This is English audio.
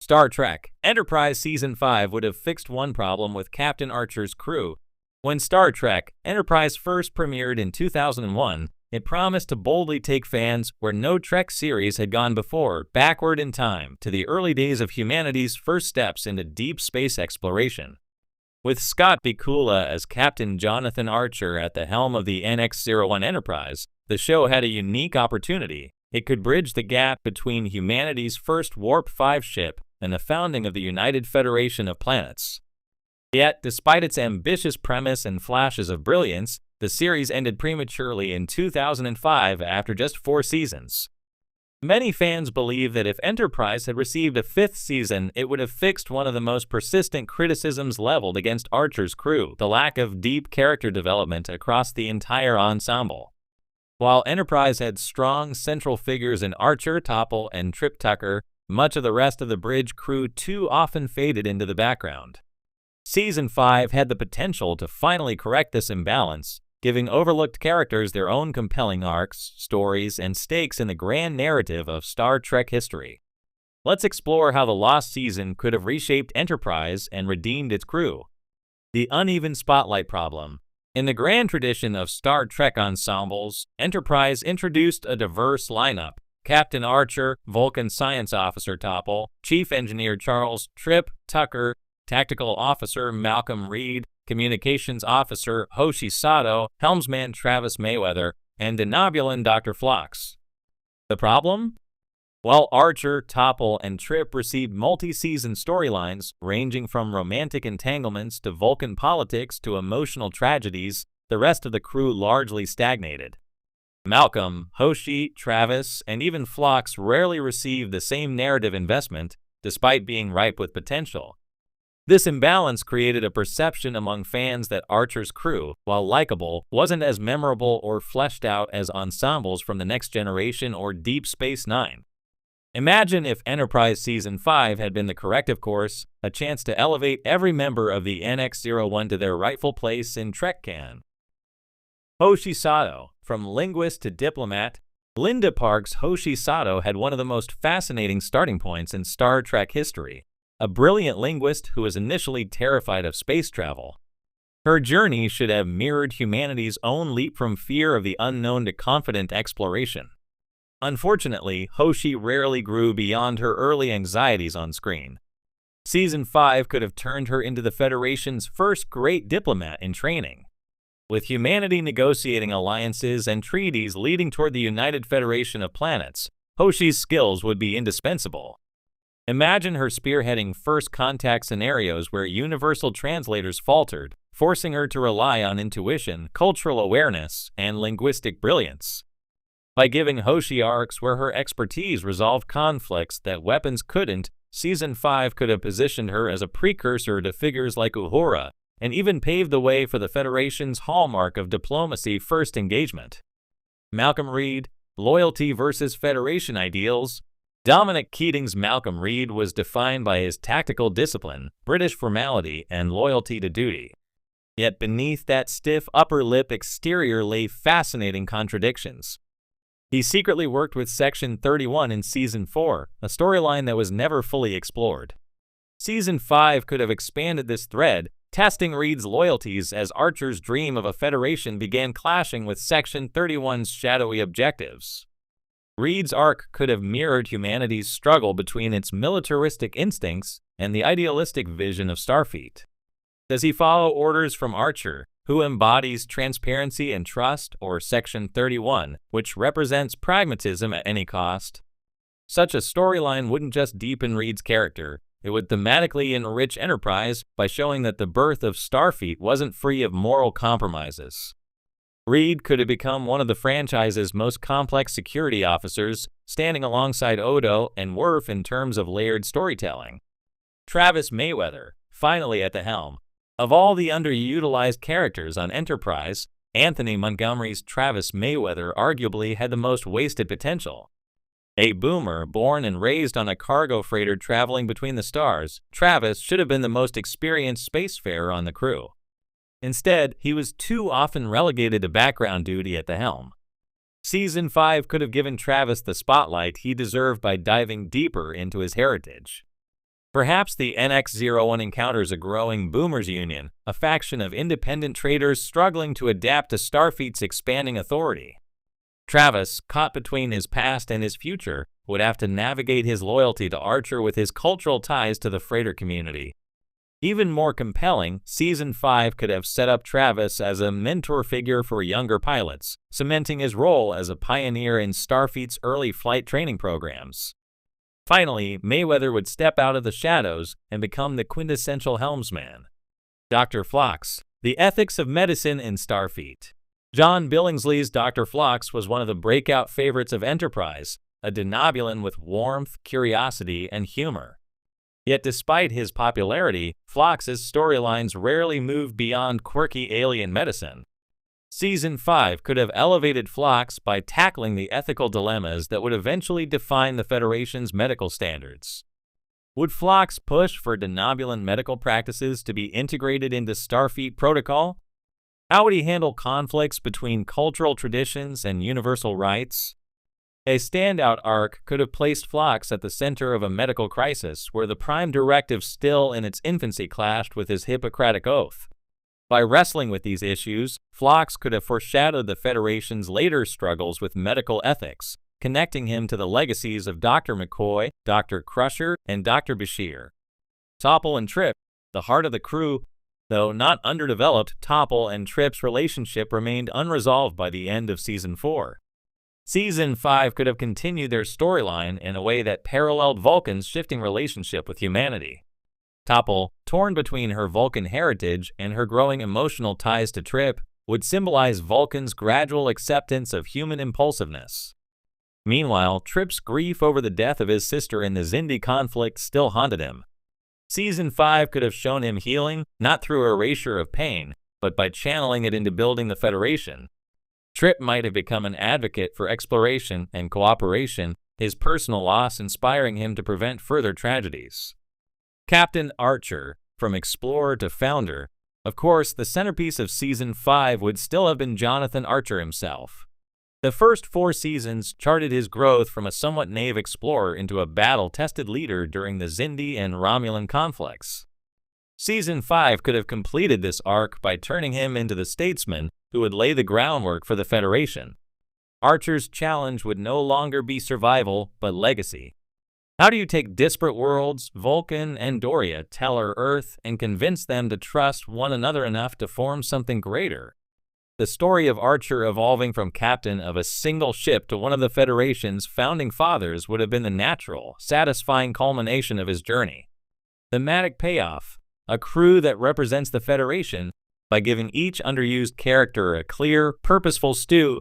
Star Trek Enterprise Season 5 would have fixed one problem with Captain Archer's crew. When Star Trek Enterprise first premiered in 2001, it promised to boldly take fans where no Trek series had gone before, backward in time to the early days of humanity's first steps into deep space exploration. With Scott Bakula as Captain Jonathan Archer at the helm of the NX-01 Enterprise, the show had a unique opportunity. It could bridge the gap between humanity's first Warp-5 ship and the founding of the United Federation of Planets. Yet, despite its ambitious premise and flashes of brilliance, the series ended prematurely in 2005 after just 4 seasons. Many fans believe that if Enterprise had received a 5th season, it would have fixed one of the most persistent criticisms leveled against Archer's crew, the lack of deep character development across the entire ensemble. While Enterprise had strong central figures in Archer, Topol, and Trip Tucker, much of the rest of the bridge crew too often faded into the background. Season 5 had the potential to finally correct this imbalance, giving overlooked characters their own compelling arcs, stories, and stakes in the grand narrative of Star Trek history. Let's explore how the lost season could have reshaped Enterprise and redeemed its crew. The uneven spotlight problem. In the grand tradition of Star Trek ensembles, Enterprise introduced a diverse lineup. Captain Archer, Vulcan Science Officer Topol, Chief Engineer Charles Trip Tucker, Tactical Officer Malcolm Reed, Communications Officer Hoshi Sato, Helmsman Travis Mayweather, and Denobulan Dr. Phlox. The problem? While Archer, Topol, and Trip received multi-season storylines ranging from romantic entanglements to Vulcan politics to emotional tragedies, the rest of the crew largely stagnated. Malcolm, Hoshi, Travis, and even Phlox rarely received the same narrative investment, despite being ripe with potential. This imbalance created a perception among fans that Archer's crew, while likable, wasn't as memorable or fleshed out as ensembles from the Next Generation or Deep Space Nine. Imagine if Enterprise Season 5 had been the corrective course, a chance to elevate every member of the NX-01 to their rightful place in Trek canon. Hoshi Sato. From linguist to diplomat, Linda Park's Hoshi Sato had one of the most fascinating starting points in Star Trek history. A brilliant linguist who was initially terrified of space travel. Her journey should have mirrored humanity's own leap from fear of the unknown to confident exploration. Unfortunately, Hoshi rarely grew beyond her early anxieties on screen. Season 5 could have turned her into the Federation's first great diplomat in training. With humanity negotiating alliances and treaties leading toward the United Federation of Planets, Hoshi's skills would be indispensable. Imagine her spearheading first contact scenarios where universal translators faltered, forcing her to rely on intuition, cultural awareness, and linguistic brilliance. By giving Hoshi arcs where her expertise resolved conflicts that weapons couldn't, Season 5 could have positioned her as a precursor to figures like Uhura, and even paved the way for the Federation's hallmark of diplomacy first engagement. Malcolm Reed, Loyalty versus Federation Ideals. Dominic Keating's Malcolm Reed was defined by his tactical discipline, British formality, and loyalty to duty. Yet beneath that stiff upper lip exterior lay fascinating contradictions. He secretly worked with Section 31 in Season 4, a storyline that was never fully explored. Season 5 could have expanded this thread, testing Reed's loyalties as Archer's dream of a Federation began clashing with Section 31's shadowy objectives. Reed's arc could have mirrored humanity's struggle between its militaristic instincts and the idealistic vision of Starfleet. Does he follow orders from Archer, who embodies transparency and trust, or Section 31, which represents pragmatism at any cost? Such a storyline wouldn't just deepen Reed's character, it would thematically enrich Enterprise by showing that the birth of Starfleet wasn't free of moral compromises. Reed could have become one of the franchise's most complex security officers, standing alongside Odo and Worf in terms of layered storytelling. Travis Mayweather, finally at the helm. Of all the underutilized characters on Enterprise, Anthony Montgomery's Travis Mayweather arguably had the most wasted potential. A boomer born and raised on a cargo freighter traveling between the stars, Travis should have been the most experienced spacefarer on the crew. Instead, he was too often relegated to background duty at the helm. Season 5 could have given Travis the spotlight he deserved by diving deeper into his heritage. Perhaps the NX-01 encounters a growing boomers union, a faction of independent traders struggling to adapt to Starfleet's expanding authority. Travis, caught between his past and his future, would have to navigate his loyalty to Archer with his cultural ties to the freighter community. Even more compelling, Season 5 could have set up Travis as a mentor figure for younger pilots, cementing his role as a pioneer in Starfleet's early flight training programs. Finally, Mayweather would step out of the shadows and become the quintessential helmsman. Dr. Phlox, the ethics of medicine in Starfleet. John Billingsley's Dr. Phlox was one of the breakout favorites of Enterprise, a denobulan with warmth, curiosity, and humor. Yet despite his popularity, Phlox's storylines rarely moved beyond quirky alien medicine. Season 5 could have elevated Phlox by tackling the ethical dilemmas that would eventually define the Federation's medical standards. Would Phlox push for denobulan medical practices to be integrated into Starfleet protocol? How would he handle conflicts between cultural traditions and universal rights? A standout arc could have placed Phlox at the center of a medical crisis where the Prime Directive still in its infancy clashed with his Hippocratic Oath. By wrestling with these issues, Phlox could have foreshadowed the Federation's later struggles with medical ethics, connecting him to the legacies of Dr. McCoy, Dr. Crusher, and Dr. Bashir. Topple and Trip, the heart of the crew. Though not underdeveloped, Topple and Trip's relationship remained unresolved by the end of Season 4. Season 5 could have continued their storyline in a way that paralleled Vulcan's shifting relationship with humanity. Topple, torn between her Vulcan heritage and her growing emotional ties to Trip, would symbolize Vulcan's gradual acceptance of human impulsiveness. Meanwhile, Trip's grief over the death of his sister in the Xindi conflict still haunted him. Season 5 could have shown him healing, not through erasure of pain, but by channeling it into building the Federation. Trip might have become an advocate for exploration and cooperation, his personal loss inspiring him to prevent further tragedies. Captain Archer, from explorer to founder. Of course, the centerpiece of Season 5 would still have been Jonathan Archer himself. The first 4 seasons charted his growth from a somewhat naive explorer into a battle-tested leader during the Xindi and Romulan conflicts. Season 5 could have completed this arc by turning him into the statesman who would lay the groundwork for the Federation. Archer's challenge would no longer be survival, but legacy. How do you take disparate worlds, Vulcan and Doria, Teller, Earth, and convince them to trust one another enough to form something greater? The story of Archer evolving from captain of a single ship to one of the Federation's founding fathers would have been the natural, satisfying culmination of his journey. Thematic payoff: a crew that represents the Federation by giving each underused character a clear, purposeful stew